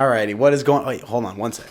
Alrighty, what is going? Wait, hold on, one sec.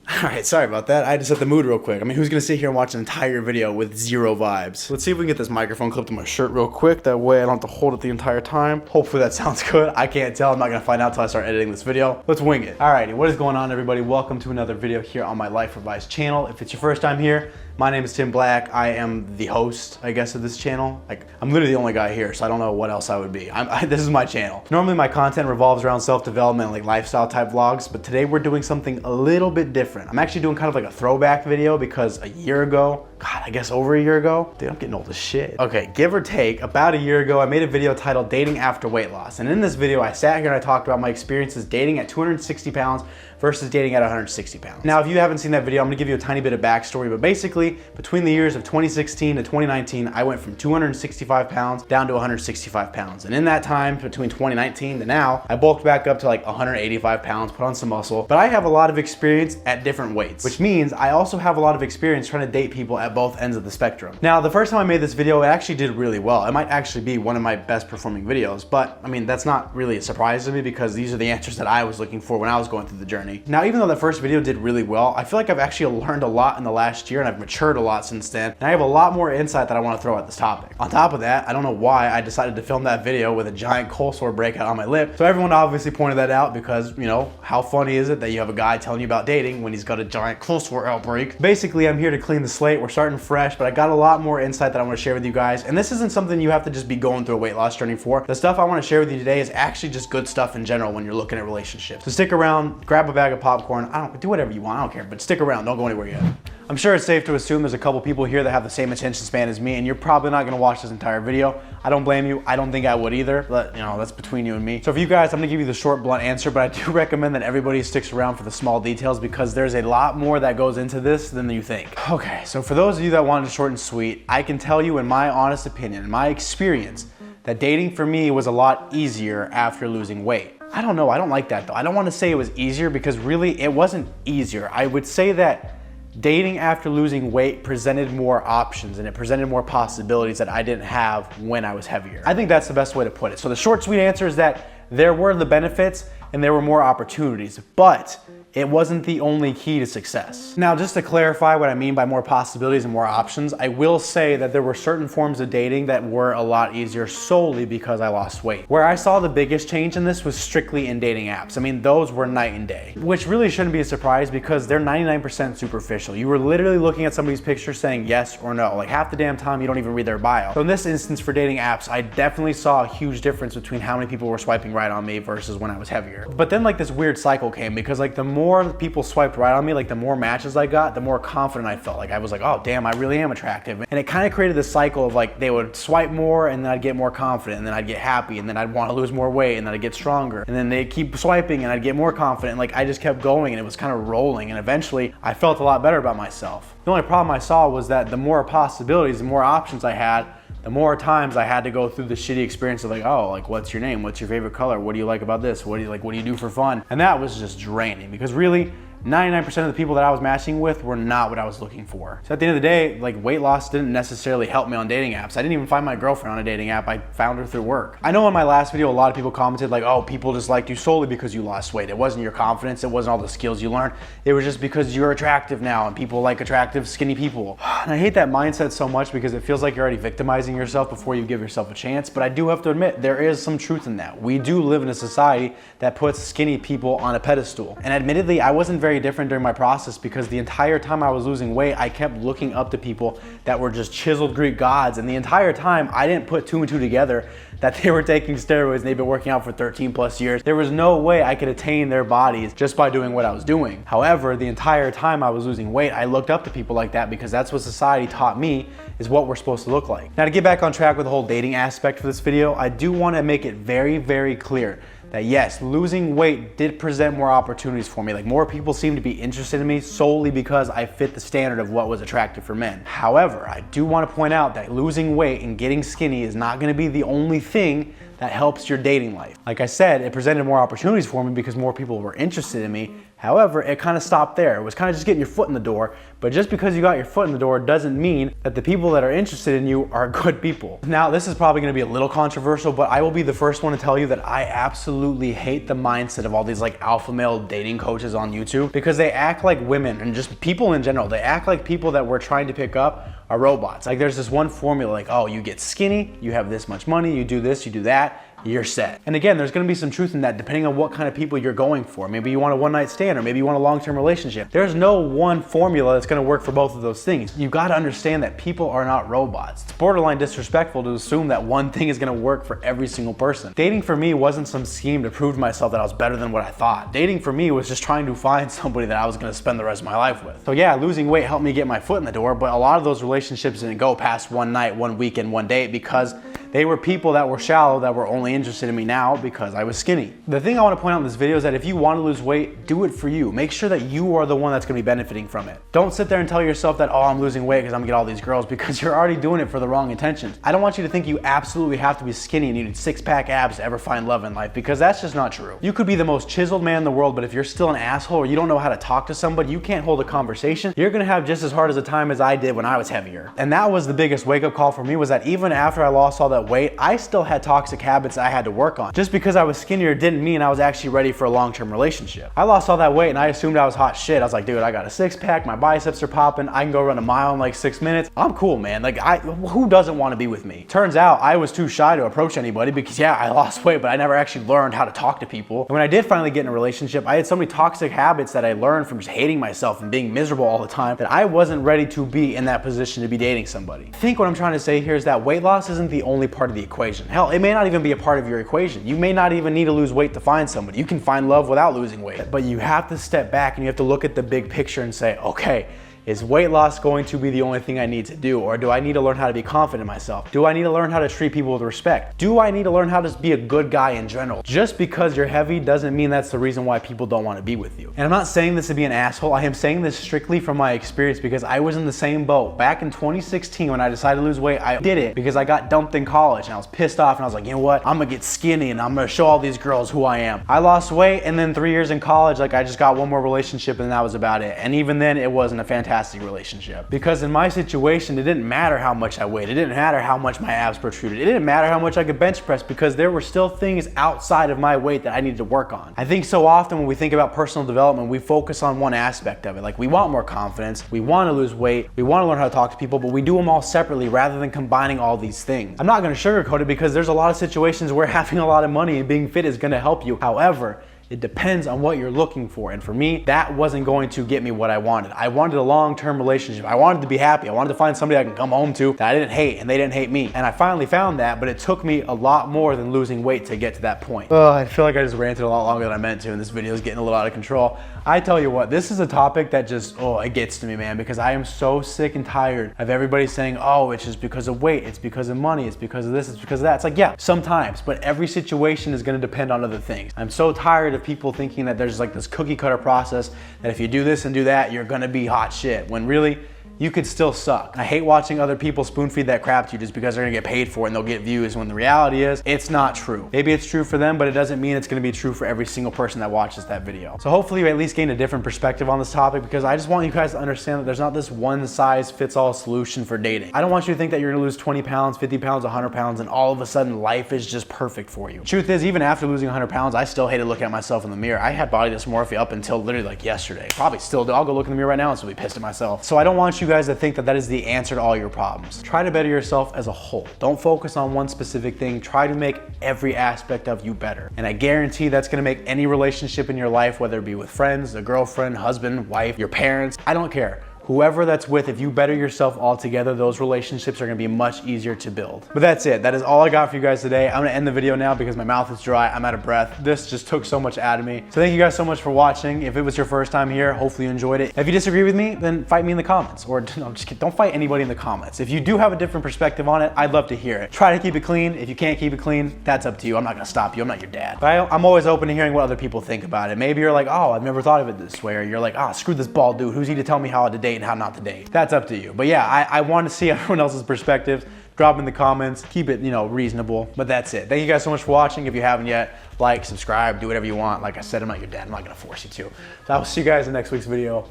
Alright, sorry about that. I had to set the mood real quick. I mean, who's gonna sit here and watch an entire video with zero vibes? Let's see if we can get this microphone clipped to my shirt real quick. That way I don't have to hold it the entire time. Hopefully that sounds good. I can't tell. I'm not gonna find out until I start editing this video. Let's wing it. Alrighty, what is going on, everybody? Welcome to another video here on my Life Revised channel. If it's your first time here, my name is Tim Black. I am the host, I guess, of this channel. Like, I'm literally the only guy here, so I don't know what else I would be. This is my channel. Normally, my content revolves around self-development, like lifestyle type vlogs, but today we're doing something a little bit different. I'm actually doing kind of like a throwback video because a year ago, God, I guess over a year ago, dude, I'm getting old as shit. Okay, give or take, about a year ago, I made a video titled Dating After Weight Loss. And in this video, I sat here and I talked about my experiences dating at 260 pounds versus dating at 160 pounds. Now, if you haven't seen that video, I'm gonna give you a tiny bit of backstory, but basically, between the years of 2016 to 2019, I went from 265 pounds down to 165 pounds. And in that time, between 2019 to now, I bulked back up to like 185 pounds, put on some muscle, but I have a lot of experience at different weights, which means I also have a lot of experience trying to date people at both ends of the spectrum. Now, the first time I made this video, it actually did really well. It might actually be one of my best performing videos, but I mean, that's not really a surprise to me because these are the answers that I was looking for when I was going through the journey. Now, even though that first video did really well, I feel like I've actually learned a lot in the last year and I've matured a lot since then. And I have a lot more insight that I want to throw at this topic. On top of that, I don't know why I decided to film that video with a giant cold sore breakout on my lip. So everyone obviously pointed that out because, you know, how funny is it that you have a guy telling you about dating when he's got a giant cold sore outbreak? Basically, I'm here to clean the slate. We're starting fresh, but I got a lot more insight that I want to share with you guys. And this isn't something you have to just be going through a weight loss journey for. The stuff I want to share with you today is actually just good stuff in general when you're looking at relationships. So stick around, grab a bag of popcorn. Do whatever you want, I don't care, but stick around, don't go anywhere yet. I'm sure it's safe to assume there's a couple people here that have the same attention span as me, and you're probably not gonna watch this entire video. I don't blame you, I don't think I would either, but you know, that's between you and me. So for you guys, I'm gonna give you the short, blunt answer, but I do recommend that everybody sticks around for the small details because there's a lot more that goes into this than you think. Okay, so for those of you that want it short and sweet, I can tell you in my honest opinion, in my experience, that dating for me was a lot easier after losing weight. I don't know, I don't like that though. I don't want to say it was easier because really it wasn't easier. I would say that dating after losing weight presented more options and it presented more possibilities that I didn't have when I was heavier. I think that's the best way to put it. So the short, sweet answer is that there were the benefits and there were more opportunities, but it wasn't the only key to success. Now, just to clarify what I mean by more possibilities and more options, I will say that there were certain forms of dating that were a lot easier solely because I lost weight. Where I saw the biggest change in this was strictly in dating apps. I mean, those were night and day, which really shouldn't be a surprise because they're 99% superficial. You were literally looking at somebody's picture saying yes or no. Like half the damn time you don't even read their bio. So in this instance for dating apps, I definitely saw a huge difference between how many people were swiping right on me versus when I was heavier. But then like this weird cycle came because like the more people swiped right on me, like the more matches I got, the more confident I felt. Like I was like, oh damn, I really am attractive. And it kind of created this cycle of like they would swipe more and then I'd get more confident and then I'd get happy and then I'd want to lose more weight and then I'd get stronger and then they'd keep swiping and I'd get more confident. Like I just kept going and it was kind of rolling and eventually I felt a lot better about myself. The only problem I saw was that the more possibilities, the more options I had, the more times I had to go through the shitty experience of like, oh, like what's your name? What's your favorite color? What do you like about this? What do you do for fun? And that was just draining because really 99% of the people that I was matching with were not what I was looking for. So at the end of the day, like weight loss didn't necessarily help me on dating apps. I didn't even find my girlfriend on a dating app. I found her through work. I know in my last video, a lot of people commented like, oh, people just liked you solely because you lost weight. It wasn't your confidence. It wasn't all the skills you learned. It was just because you're attractive now and people like attractive, skinny people. And I hate that mindset so much because it feels like you're already victimizing yourself before you give yourself a chance. But I do have to admit, there is some truth in that. We do live in a society that puts skinny people on a pedestal. And admittedly, I wasn't very different during my process because the entire time I was losing weight, I kept looking up to people that were just chiseled Greek gods. And the entire time I didn't put two and two together that they were taking steroids and they've been working out for 13 plus years. There was no way I could attain their bodies just by doing what I was doing. However, the entire time I was losing weight, I looked up to people like that because that's what society taught me is what we're supposed to look like. Now to get back on track with the whole dating aspect for this video, I do want to make it very, very clear that yes, losing weight did present more opportunities for me. Like more people seemed to be interested in me solely because I fit the standard of what was attractive for men. However, I do want to point out that losing weight and getting skinny is not going to be the only thing that helps your dating life. Like I said, it presented more opportunities for me because more people were interested in me. However, it kind of stopped there. It was kind of just getting your foot in the door. But just because you got your foot in the door doesn't mean that the people that are interested in you are good people. Now, this is probably gonna be a little controversial, but I will be the first one to tell you that I absolutely hate the mindset of all these like alpha male dating coaches on YouTube, because they act like women and just people in general. They act like people that we're trying to pick up are robots. Like there's this one formula, like, oh, you get skinny, you have this much money, you do this, you do that, you're set. And again, there's gonna be some truth in that depending on what kind of people you're going for. Maybe you want a one-night stand, or maybe you want a long-term relationship. There's no one formula that's gonna work for both of those things. You gotta understand that people are not robots. It's borderline disrespectful to assume that one thing is gonna work for every single person. Dating for me wasn't some scheme to prove to myself that I was better than what I thought. Dating for me was just trying to find somebody that I was gonna spend the rest of my life with. So yeah, losing weight helped me get my foot in the door, but a lot of those relationships didn't go past one night, one weekend, one date, because they were people that were shallow, that were only interested in me now because I was skinny. The thing I want to point out in this video is that if you want to lose weight, do it for you. Make sure that you are the one that's going to be benefiting from it. Don't sit there and tell yourself that, oh, I'm losing weight because I'm going to get all these girls, because you're already doing it for the wrong intentions. I don't want you to think you absolutely have to be skinny and you need six-pack abs to ever find love in life, because that's just not true. You could be the most chiseled man in the world, but if you're still an asshole or you don't know how to talk to somebody, you can't hold a conversation, you're going to have just as hard as a time as I did when I was heavier. And that was the biggest wake-up call for me, was that even after I lost all that weight, I still had toxic habits that I had to work on. Just because I was skinnier didn't mean I was actually ready for a long-term relationship. I lost all that weight and I assumed I was hot shit. I was like, dude, I got a six-pack, my biceps are popping, I can go run a mile in like 6 minutes. I'm cool, man. Like, who doesn't want to be with me? Turns out I was too shy to approach anybody because, yeah, I lost weight, but I never actually learned how to talk to people. And when I did finally get in a relationship, I had so many toxic habits that I learned from just hating myself and being miserable all the time that I wasn't ready to be in that position to be dating somebody. I think what I'm trying to say here is that weight loss isn't the only part of the equation. Hell, it may not even be a part of your equation. You may not even need to lose weight to find somebody. You can find love without losing weight. But you have to step back and you have to look at the big picture and say, okay, is weight loss going to be the only thing I need to do? Or do I need to learn how to be confident in myself? Do I need to learn how to treat people with respect? Do I need to learn how to be a good guy in general? Just because you're heavy doesn't mean that's the reason why people don't want to be with you. And I'm not saying this to be an asshole. I am saying this strictly from my experience, because I was in the same boat. Back in 2016 when I decided to lose weight, I did it because I got dumped in college and I was pissed off and I was like, you know what? I'm gonna get skinny and I'm gonna show all these girls who I am. I lost weight, and then 3 years in college, like, I just got one more relationship and that was about it. And even then, it wasn't a fantastic relationship. Because in my situation, it didn't matter how much I weighed. It didn't matter how much my abs protruded. It didn't matter how much I could bench press, because there were still things outside of my weight that I needed to work on. I think so often when we think about personal development, we focus on one aspect of it. Like, we want more confidence, we want to lose weight, we want to learn how to talk to people, but we do them all separately rather than combining all these things. I'm not going to sugarcoat it, because there's a lot of situations where having a lot of money and being fit is going to help you. However, it depends on what you're looking for. And for me, that wasn't going to get me what I wanted. I wanted a long-term relationship. I wanted to be happy. I wanted to find somebody I can come home to that I didn't hate and they didn't hate me. And I finally found that, but it took me a lot more than losing weight to get to that point. Oh, I feel like I just ranted a lot longer than I meant to, and this video is getting a little out of control. I tell you what, this is a topic that just, oh, it gets to me, man, because I am so sick and tired of everybody saying, oh, it's just because of weight, it's because of money, it's because of this, it's because of that. It's like, yeah, sometimes, but every situation is gonna depend on other things. I'm so tired of people thinking that there's like this cookie cutter process that if you do this and do that, you're gonna be hot shit, when really, you could still suck. I hate watching other people spoon feed that crap to you just because they're gonna get paid for it and they'll get views, when the reality is, it's not true. Maybe it's true for them, but it doesn't mean it's gonna be true for every single person that watches that video. So hopefully you at least gain a different perspective on this topic, because I just want you guys to understand that there's not this one size fits all solution for dating. I don't want you to think that you're gonna lose 20 pounds, 50 pounds, 100 pounds, and all of a sudden life is just perfect for you. Truth is, even after losing 100 pounds, I still hated looking at myself in the mirror. I had body dysmorphia up until literally like yesterday. Probably still do. I'll go look in the mirror right now and still be pissed at myself. So I don't want you guys to think that that is the answer to all your problems. Try to better yourself as a whole. Don't focus on one specific thing. Try to make every aspect of you better. And I guarantee that's gonna make any relationship in your life, whether it be with friends, a girlfriend, husband, wife, your parents, I don't care. Whoever that's with, if you better yourself altogether, those relationships are gonna be much easier to build. But that's it. That is all I got for you guys today. I'm gonna end the video now because my mouth is dry. I'm out of breath. This just took so much out of me. So thank you guys so much for watching. If it was your first time here, hopefully you enjoyed it. If you disagree with me, then fight me in the comments. Or no, I'm just kidding. Don't fight anybody in the comments. If you do have a different perspective on it, I'd love to hear it. Try to keep it clean. If you can't keep it clean, that's up to you. I'm not gonna stop you. I'm not your dad. But I'm always open to hearing what other people think about it. Maybe you're like, oh, I've never thought of it this way. Or you're like, oh, screw this bald dude. Who's he to tell me how to date and how not to date? That's up to you. But yeah, I want to see everyone else's perspectives. drop in the comments. Keep it, reasonable. But that's it. Thank you guys so much for watching. If you haven't yet, like, subscribe, do whatever you want. Like I said, I'm not your dad. I'm not gonna force you to. So I will see you guys in next week's video.